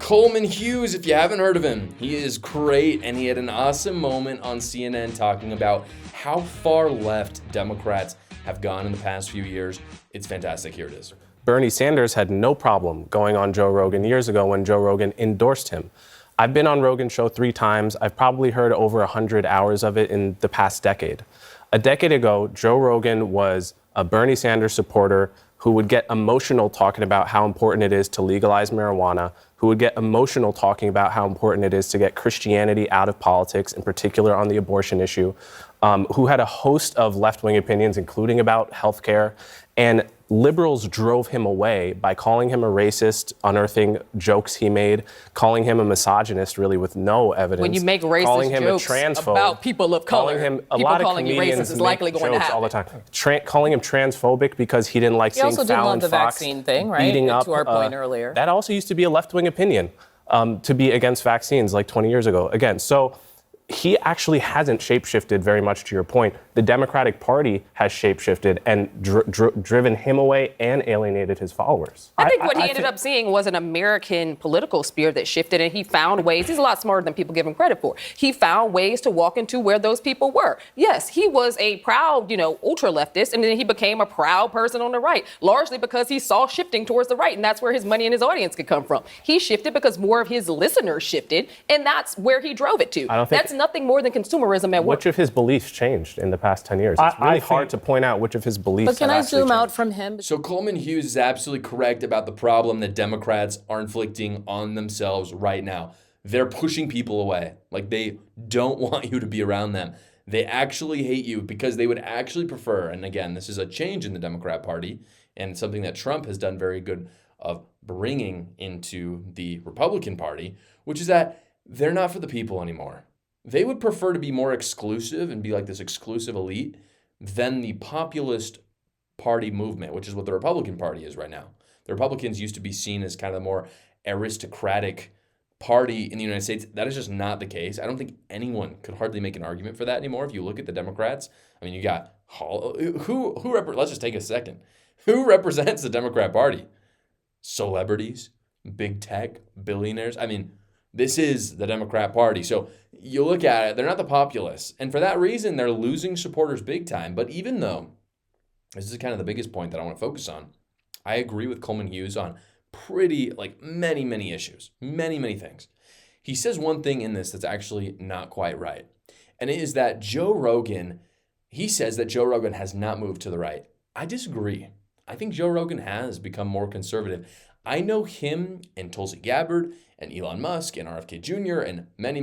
Coleman Hughes, if you haven't heard of him, he is great, and he had an awesome moment on CNN talking about how far left Democrats have gone in the past few years. It's fantastic. Here it is. Bernie Sanders had no problem going on Joe Rogan years ago when Joe Rogan endorsed him. I've been on Rogan's show 3 times. I've probably heard over 100 hours of it in the past decade. A decade ago, Joe Rogan was a Bernie Sanders supporter who would get emotional talking about how important it is to legalize marijuana, who would get emotional talking about how important it is to get Christianity out of politics, in particular on the abortion issue, who had a host of left-wing opinions, including about healthcare. And liberals drove him away by calling him a racist, unearthing jokes he made, calling him a misogynist, really with no evidence. When you make racist calling him jokes a transphobe, about people of color, calling him, people calling you racist is likely going to happen. All the time. Calling him transphobic because he didn't like seeing Fallon Fox He also didn't love the vaccine thing, right? Beating up, to our point earlier. That also used to be a left-wing opinion, to be against vaccines like 20 years ago. Again, so he actually hasn't shapeshifted very much, to your point. The Democratic Party has shapeshifted and driven him away and alienated his followers. I think what he ended up seeing was an American political sphere that shifted, and he found ways. He's a lot smarter than people give him credit for. He found ways to walk into where those people were. Yes, he was a proud, ultra-leftist, and then he became a proud person on the right, largely because he saw shifting towards the right, and that's where his money and his audience could come from. He shifted because more of his listeners shifted, and that's where he drove it to. That's nothing more than consumerism at work. Which of his beliefs changed in the past 10 years? It's really hard to point out which of his beliefs But can I zoom changed. out from him? So Coleman Hughes is absolutely correct about the problem that Democrats are inflicting on themselves right now. They're pushing people away. Like, they don't want you to be around them. They actually hate you because they would actually prefer, and again, this is a change in the Democrat Party and something that Trump has done very good of bringing into the Republican Party, which is that they're not for the people anymore. They would prefer to be more exclusive and be like this exclusive elite than the populist party movement, which is what the Republican Party is right now. The Republicans used to be seen as kind of the more aristocratic party in the United States. That is just not the case. I don't think anyone could hardly make an argument for that anymore. If you look at the Democrats, I mean, you got let's just take a second. Who represents the Democrat Party? Celebrities, big tech, billionaires. I mean, this is the Democrat Party. So you look at it, they're not the populists. And for that reason, they're losing supporters big time. But even though, this is kind of the biggest point that I want to focus on, I agree with Coleman Hughes on many issues, many things. He says one thing in this that's actually not quite right. And it is that he says that Joe Rogan has not moved to the right. I disagree. I think Joe Rogan has become more conservative. I know him and Tulsi Gabbard and Elon Musk and RFK Jr. and many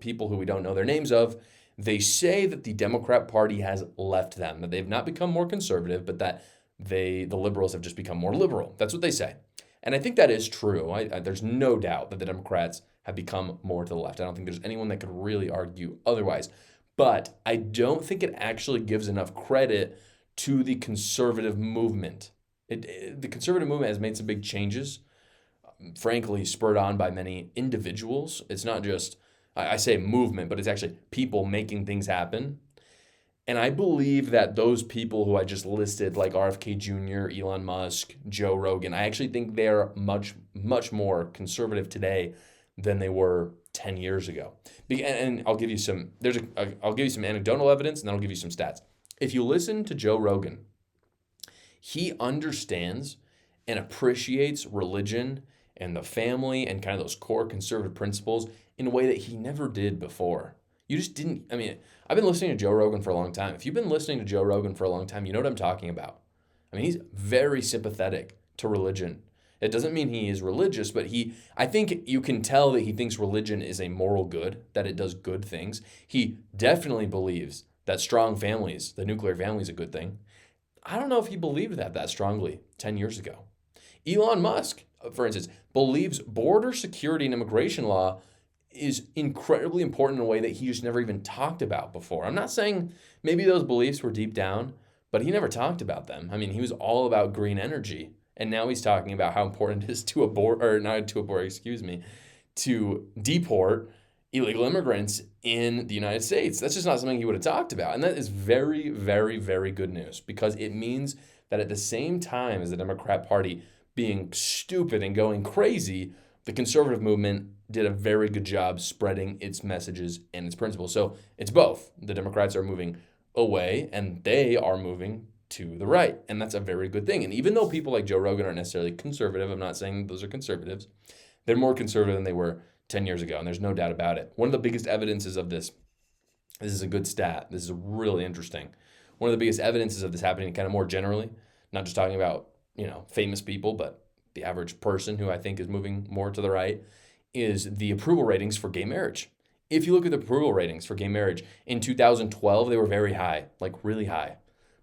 people who we don't know their names of. They say that the Democrat Party has left them, that they've not become more conservative, but that the liberals have just become more liberal. That's what they say. And I think that is true. There's no doubt that the Democrats have become more to the left. I don't think there's anyone that could really argue otherwise. But I don't think it actually gives enough credit to the conservative movement. The conservative movement has made some big changes, frankly, spurred on by many individuals. It's not just, I say movement, but it's actually people making things happen. And I believe that those people who I just listed, like RFK Jr., Elon Musk, Joe Rogan, I actually think they're much more conservative today than they were 10 years ago. And I'll give you some anecdotal evidence, and then I'll give you some stats. If you listen to Joe Rogan, he understands and appreciates religion and the family and kind of those core conservative principles in a way that he never did before. You just didn't. I mean, I've been listening to Joe Rogan for a long time. If you've been listening to Joe Rogan for a long time, you know what I'm talking about. I mean, he's very sympathetic to religion. It doesn't mean he is religious, but I think you can tell that he thinks religion is a moral good, that it does good things. He definitely believes that strong families, the nuclear family, is a good thing. I don't know if he believed that strongly 10 years ago. Elon Musk, for instance, believes border security and immigration law is incredibly important in a way that he just never even talked about before. I'm not saying maybe those beliefs were deep down, but he never talked about them. I mean, he was all about green energy, and now he's talking about how important it is to deport illegal immigrants in the United States. That's just not something he would have talked about. And that is very, very, very good news, because it means that at the same time as the Democrat Party being stupid and going crazy, the conservative movement did a very good job spreading its messages and its principles. So it's both. The Democrats are moving away and they are moving to the right. And that's a very good thing. And even though people like Joe Rogan aren't necessarily conservative, I'm not saying those are conservatives, they're more conservative than they were 10 years ago. And there's no doubt about it. One of the biggest evidences of this is a good stat. This is really interesting. One of the biggest evidences of this happening kind of more generally, not just talking about, famous people, but the average person who I think is moving more to the right, is the approval ratings for gay marriage. If you look at the approval ratings for gay marriage in 2012, they were very high, like really high.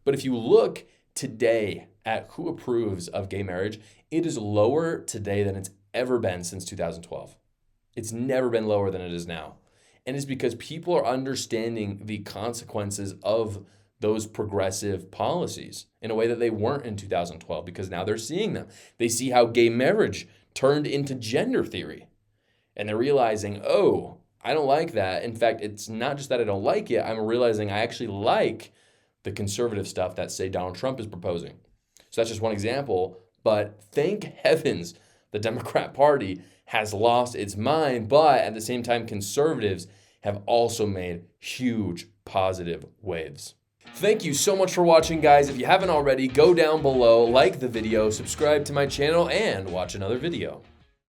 But if you look today at who approves of gay marriage, it is lower today than it's ever been since 2012. It's never been lower than it is now. And it's because people are understanding the consequences of those progressive policies in a way that they weren't in 2012, because now they're seeing them. They see how gay marriage turned into gender theory. And they're realizing, oh, I don't like that. In fact, it's not just that I don't like it. I'm realizing I actually like the conservative stuff that, say, Donald Trump is proposing. So that's just one example. But thank heavens the Democrat Party has lost its mind. But at the same time, conservatives have also made huge positive waves. Thank you so much for watching, guys. If you haven't already, go down below, like the video, subscribe to my channel, and watch another video.